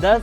10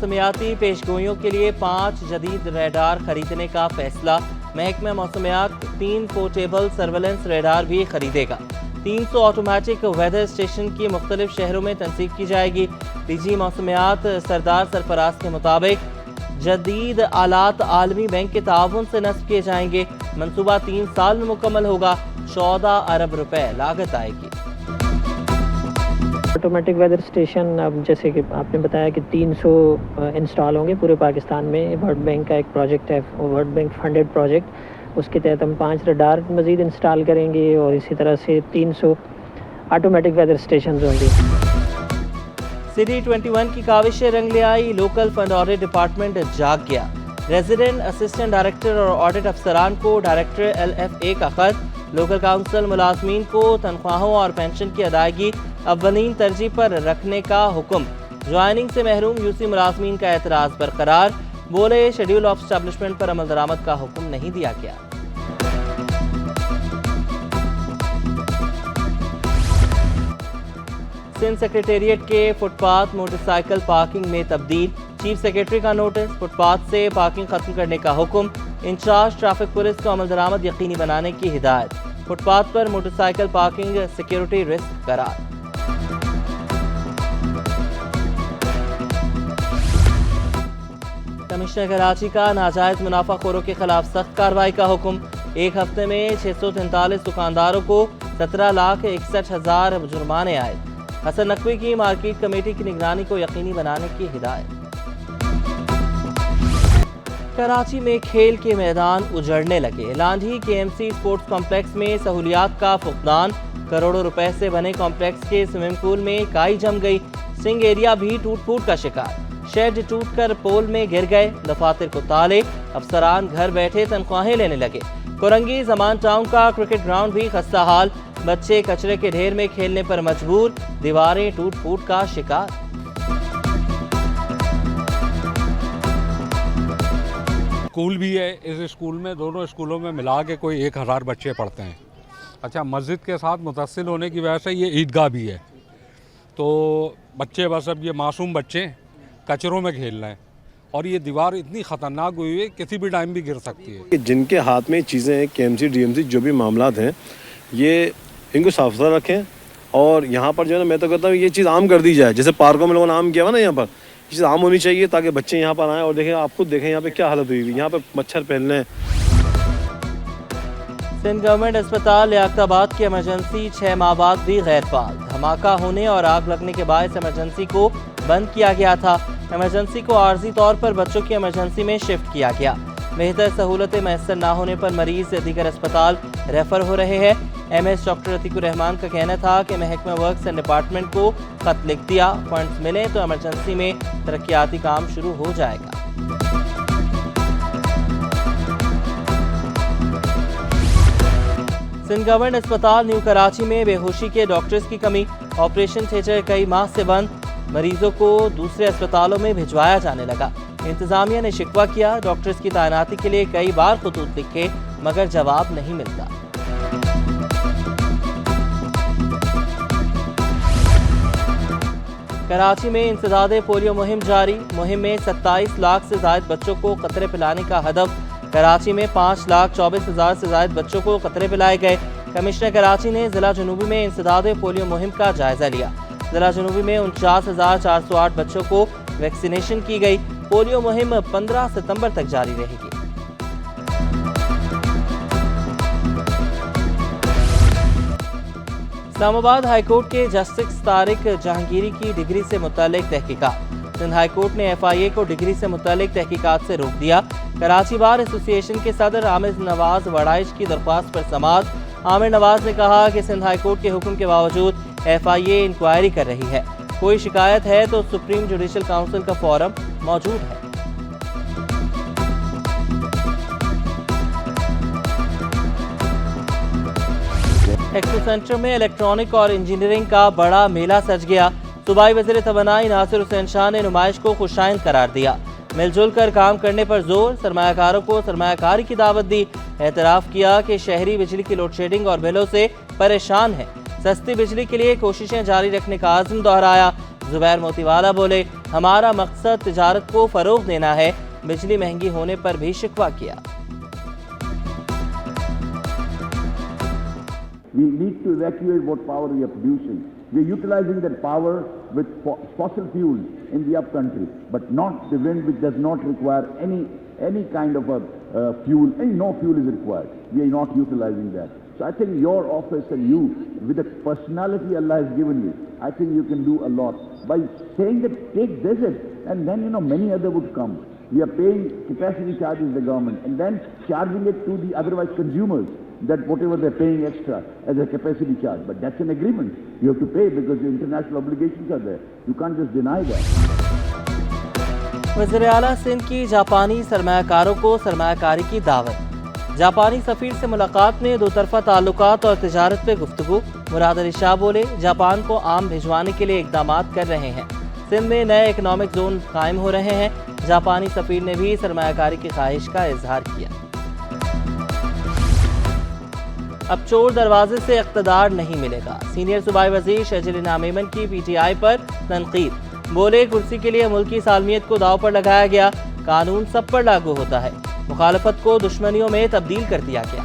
موسمیاتی پیشگوئیوں کے لیے 5 جدید ریڈار خریدنے کا فیصلہ۔ محکمہ موسمیات 3 پورٹیبل سرویلنس ریڈار بھی خریدے گا۔ 300 آٹومیٹک ویدر اسٹیشن کی مختلف شہروں میں تنصیب کی جائے گی۔ ڈی جی موسمیات سردار سرفراز کے مطابق جدید آلات عالمی بینک کے تعاون سے نصب کیے جائیں گے۔ منصوبہ 3 سال میں مکمل ہوگا۔ 14 ارب روپے لاگت آئے گی۔ آٹومیٹک ویدر اسٹیشن اب جیسے کہ آپ نے بتایا کہ 300 انسٹال ہوں گے پورے پاکستان میں۔ ورلڈ بینک کا ایک پروجیکٹ ہے، ورلڈ بینک فنڈڈ پروجیکٹ، اس کے تحت ہم 5 ریڈار مزید انسٹال کریں گے اور اسی طرح سے 300 آٹومیٹک ویدر اسٹیشنز ہوں گے۔ سٹی 21 کی کاوشیں رنگ لے آئی، لوکل فنڈ آڈٹ ڈپارٹمنٹ جاگ گیا۔ ریزیڈنٹ اسسٹنٹ ڈائریکٹر اور آڈٹ افسران کو ڈائریکٹر LFA کا خط۔ لوکل کاؤنسل ملازمین کو تنخواہوں اور پینشن کی ادائیگی اولین ترجیح پر رکھنے کا حکم۔ جوائننگ سے محروم UC ملازمین کا اعتراض برقرار، بولے شیڈول آف اسٹیبلشمنٹ پر عمل درآمد کا حکم نہیں دیا گیا۔ سندھ سیکریٹریٹ کے footpath motorcycle parking میں تبدیل، چیف سیکریٹری کا نوٹس، فٹ پاتھ سے پارکنگ ختم کرنے کا حکم، انچارج ٹریفک پولیس کو عمل درآمد یقینی بنانے کی ہدایت۔ فٹ پاتھ پر motorcycle parking security risk قرار۔ کمشنر کراچی کا ناجائز منافع خوروں کے خلاف سخت کارروائی کا حکم۔ ایک ہفتے میں 643 دکانداروں کو 17,61,000 جرمانے آئے۔ حسن نقوی کی مارکیٹ کمیٹی کی نگرانی کو یقینی بنانے کی ہدایت۔ کراچی میں کھیل کے میدان اجڑنے لگے، لانڈھی KMC اسپورٹس کمپلیکس میں سہولیات کا فقدان، کروڑوں روپے سے بنے کمپلیکس کے سوئمنگ پول میں کائی جم گئی، سنگ ایریا بھی ٹوٹ پھوٹ کا شکار، شیڈ ٹوٹ کر پول میں گر گئے، دفاتر کو تالے، افسران گھر بیٹھے تنخواہیں لینے لگے۔ کورنگی زمان ٹاؤن کا کرکٹ گراؤنڈ بھی خستہ حال، بچے کچرے کے ڈھیر میں کھیلنے پر مجبور، دیواریں ٹوٹ پھوٹ کا شکار۔ اسکول بھی ہے، اس اسکول میں دونوں اسکولوں میں ملا کے کوئی 1000 بچے پڑھتے ہیں۔ اچھا، مسجد کے ساتھ متصل ہونے کی وجہ سے یہ عیدگاہ بھی ہے، تو بچے بس اب یہ معصوم بچے کچروں میں کھیل رہے ہیں، اور یہ دیوار اتنی خطرناک ہوئی ہے کسی بھی ٹائم بھی گر سکتی ہے۔ جن کے ہاتھ میں چیزیں ہیں، KMC DMC جو بھی معاملات ہیں، یہ ان کو صاف ستھرا رکھیں، اور یہاں پر جو ہے نا میں تو کہتا ہوں یہ چیز عام کر دی جائے، جیسے پارکوں میں لوگوں نے عام کیا ہوا نا، یہاں پر یہ چیز عام ہونی چاہیے تاکہ بچے یہاں پر آئیں اور دیکھیں، آپ خود دیکھیں یہاں پہ کیا حالت ہوئی ہوئی، یہاں پہ مچھر پھیلنے ہیں۔ سندھ گورنمنٹ اسپتال لیاقت آباد کی ایمرجنسی 6 ماہ بعد بھی غیر فعال، دھماکہ ہونے اور آگ لگنے کے باعث ایمرجنسی کو بند کیا گیا تھا۔ ایمرجنسی کو عارضی طور پر بچوں کی ایمرجنسی میں شفٹ کیا گیا۔ بہتر سہولتیں میسر نہ ہونے پر مریض دیگر اسپتال ریفر ہو رہے ہیں۔ MS ڈاکٹر عتیق الرحمان کا کہنا تھا کہ محکمہ ورکس اینڈ ڈپارٹمنٹ کو خط لکھ دیا، فنڈز ملیں تو ایمرجنسی میں ترقیاتی کام شروع ہو جائے گا۔ سندھ گورنمنٹ اسپتال نیو کراچی میں بے ہوشی کے ڈاکٹرز کی کمی، آپریشن تھیٹر کئی ماہ سے بند، مریضوں کو دوسرے اسپتالوں میں بھجوایا جانے لگا۔ انتظامیہ نے شکوہ کیا، ڈاکٹرز کی تعیناتی کے لیے کئی بار خطوط لکھے مگر جواب نہیں ملتا۔ کراچی میں انسداد پولیو مہم جاری، مہم میں 27 لاکھ سے زائد بچوں کو قطرے پلانے کا ہدف۔ کراچی میں 5,24,000 سے زائد بچوں کو قطرے پلائے گئے۔ کمشنر کراچی نے ضلع جنوبی میں انسداد پولیو مہم کا جائزہ لیا۔ ضلع جنوبی میں 49,408 بچوں کو ویکسینیشن کی گئی۔ پولیو مہم 15 ستمبر تک جاری رہے گی۔ اسلام آباد ہائی کورٹ کے جسٹس طارق جہانگیری کی ڈگری سے متعلق تحقیقات، سندھ ہائی کورٹ نے FIA کو ڈگری سے متعلق تحقیقات سے روک دیا۔ کراچی بار ایسوسی ایشن کے صدر عامر نواز وڑائش کی درخواست پر سماعت، عامر نواز نے کہا کہ سندھ ہائی کورٹ کے حکم کے باوجود FIA انکوائری کر رہی ہے، کوئی شکایت ہے تو سپریم جوڈیشل کونسل کا فورم موجود ہے۔ ایکسپو سینٹر میں الیکٹرانک اور انجینئرنگ کا بڑا میلہ سج گیا۔ صوبائی وزیر توانائی ناصر حسین شاہ نے نمائش کو خوشائند قرار دیا، مل جل کر کام کرنے پر زور، سرمایہ کاروں کو سرمایہ کاری کی دعوت دی۔ اعتراف کیا کہ شہری بجلی کی لوڈ شیڈنگ اور بلوں سے پریشان ہیں، سستی بجلی کے لیے کوششیں جاری رکھنے کا عزم دہرایا۔ زبیر موتیوالا بولے ہمارا مقصد تجارت کو فروغ دینا ہے، بجلی مہنگی ہونے پر بھی شکوہ کیا۔ We need to evacuate what power we are producing. We are utilizing that power with fossil fuels in the upcountry, but not the wind, which does not require any kind of a fuel. No fuel is required. We are not utilizing that. So I think your office and you, with the personality Allah has given you, I think you can do a lot by saying that take visit, and then many other would come. We are paying capacity charges to the government and then charging it to the otherwise consumers, that whatever they're paying extra as a capacity charge. But that's an agreement. You have to pay because the international obligations are there. You can't just deny that. وزیر اعلیٰ سندھ کی جاپانی سرمایہ کاروں کو سرمایہ کاری کی دعوت۔ جاپانی سفیر سے ملاقات میں دو طرفہ تعلقات اور تجارت پہ گفتگو۔ مراد علی شاہ بولے جاپان کو آم بھجوانے کے لیے اقدامات کر رہے ہیں، سندھ میں نئے اکنامک زون قائم ہو رہے ہیں۔ جاپانی سفیر نے بھی سرمایہ کاری کی خواہش کا اظہار کیا۔ اب چور دروازے سے اقتدار نہیں ملے گا، سینئر صوبائی وزیر شجل انعام ایمن کی پی ٹی آئی پر تنقید۔ بولے کرسی کے لیے ملک کی سالمیت کو داؤ پر لگایا گیا، قانون سب پر لاگو ہوتا ہے، مخالفت کو دشمنیوں میں تبدیل کر دیا گیا۔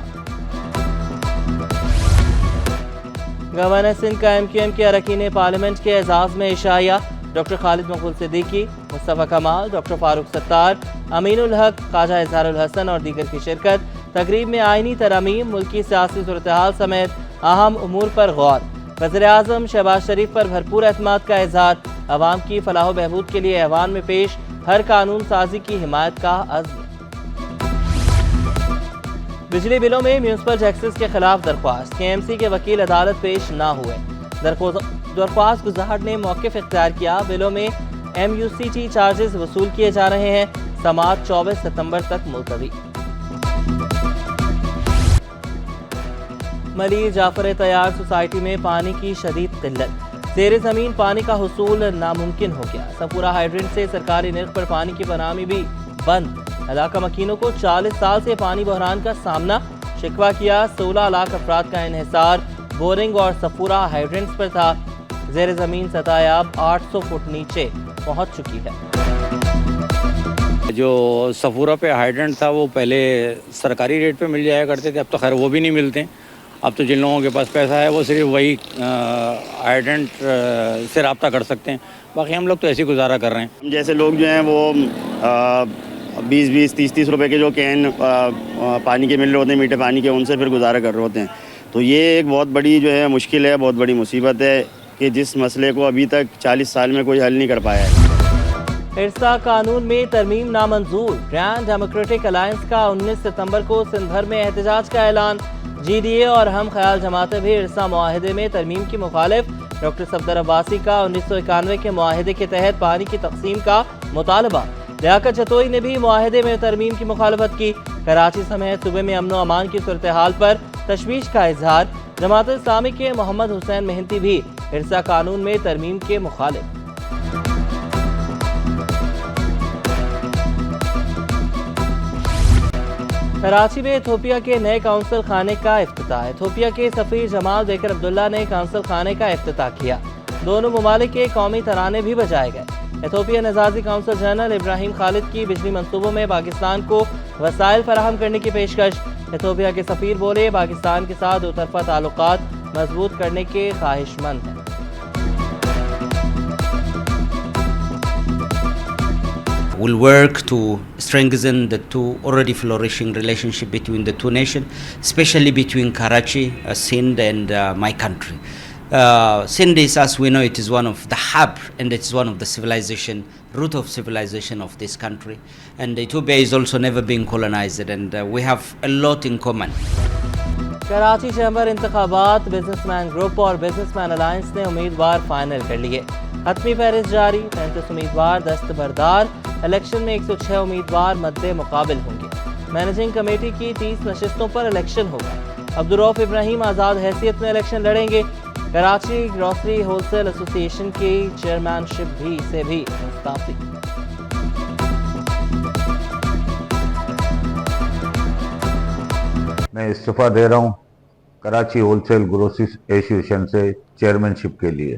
گورنر سندھ کا ایم کیو ایم کے اراکین پارلیمنٹ کے اعزاز میں عشائیہ، ڈاکٹر خالد مقبول صدیقی، مصطفیٰ کمال، ڈاکٹر فاروق ستار، امین الحق، خواجہ اظہار الحسن اور دیگر کی شرکت۔ تقریب میں آئینی ترامیم، ملکی سیاسی صورتحال سمیت اہم امور پر غور۔ وزیراعظم شہباز شریف پر بھرپور اعتماد کا اظہار، عوام کی فلاح و بہبود کے لیے ایوان میں پیش ہر قانون سازی کی حمایت کا عزم۔ بجلی بلوں میں میونسپل ٹیکسز کے خلاف درخواست، کے ایم سی کے وکیل عدالت پیش نہ ہوئے، درخواست گزار نے موقف اختیار کیا۔ بلوں میں M U C T charges وصول کیے جا رہے ہیں، سماعت 24 ستمبر تک ملتوی۔ ملیر جعفر طیار سوسائٹی میں پانی کی شدید قلت، زیر زمین پانی کا حصول ناممکن ہو گیا۔ سفورہ ہائیڈرنٹ سے سرکاری نرخ پر پانی کی فراہمی بھی بند، علاقہ مکینوں کو 40 سال سے پانی بحران کا سامنا، شکوہ کیا 16 لاکھ افراد کا انحصار بورنگ اور سفورہ ہائیڈرنٹس پر تھا، زیر زمین سطح اب 800 فٹ نیچے پہنچ چکی ہے۔ جو سفورہ پہ ہائیڈرنٹ تھا وہ پہلے سرکاری ریٹ پہ مل جایا کرتے تھے، اب تو خیر وہ بھی نہیں ملتے۔ اب تو جن لوگوں کے پاس پیسہ ہے وہ صرف وہی ہائیڈرنٹ سے رابطہ کر سکتے ہیں، باقی ہم لوگ تو ایسے ہی گزارا کر رہے ہیں۔ جیسے لوگ جو ہیں وہ 20-20 30-30 روپے کے جو کین پانی کے مل رہے ہوتے ہیں میٹھے پانی کے، ان سے پھر گزارا کر رہے ہوتے ہیں۔ تو یہ ایک بہت بڑی جو ہے مشکل ہے، بہت بڑی مصیبت ہے کہ جس مسئلے کو ابھی تک 40 سال میں کوئی حل نہیں کر پایا ہے۔ ارسا قانون میں ترمیم نامنظور، گرینڈ ڈیموکریٹک الائنس کا 19 ستمبر کو سندھ بھر میں احتجاج کا اعلان۔ جی ڈی اے اور ہم خیال جماعتیں بھی ارسا معاہدے میں ترمیم کی مخالف۔ ڈاکٹر صفدر عباسی کا 1991 کے معاہدے کے تحت پانی کی تقسیم کا مطالبہ۔ لیاقت جتوئی نے بھی معاہدے میں ترمیم کی مخالفت کی۔ کراچی سمیت صوبے میں امن و امان کی صورتحال پر تشویش کا اظہار۔ جماعت اسلامی کے محمد حسین مہنتی بھی ارسا قانون میں ترمیم کے مخالف۔ کراچی میں ایتھوپیا کے نئے کونسل خانے کا افتتاح۔ ایتھوپیا کے سفیر جمال بیکر عبداللہ نے کونسل خانے کا افتتاح کیا۔ دونوں ممالک کے قومی ترانے بھی بجائے گئے۔ ایتھوپیا نژادی کونسل جنرل ابراہیم خالد کی بجلی منصوبوں میں پاکستان کو وسائل فراہم کرنے کی پیشکش۔ ایتھوپیا کے سفیر بولے پاکستان کے ساتھ دو طرفہ تعلقات مضبوط کرنے کے خواہش مند ہیں۔ Will work to strengthen the two already flourishing relationship between the two nations, especially between Karachi, Sindh and my country. Sindh is, as we know, it is one of the hub and it is one of the civilization, root of civilization of this country. And Ethiopia is also never been colonized and we have a lot in common. Karachi chamber انتخابات، business man group اور business man alliance نے امیدوار final کر لیے۔ حتمی فہرست جاری، 35 امیدوار دستبردار۔ الیکشن میں 106 امیدوار مد مقابل ہوں گے۔ مینیجنگ کمیٹی کی 30 نشستوں پر الیکشن ہوگا۔ عبدالرؤف ابراہیم آزاد حیثیت میں الیکشن لڑیں گے۔ کراچی گروسری ہول سیل ایسوسی ایشن کی چیئرمین شپ سے بھی مستعفی۔ میں استعفیٰ دے رہا ہوں کراچی ہول سیل گروسری ایسوسی ایشن سے چیئرمین شپ کے لیے۔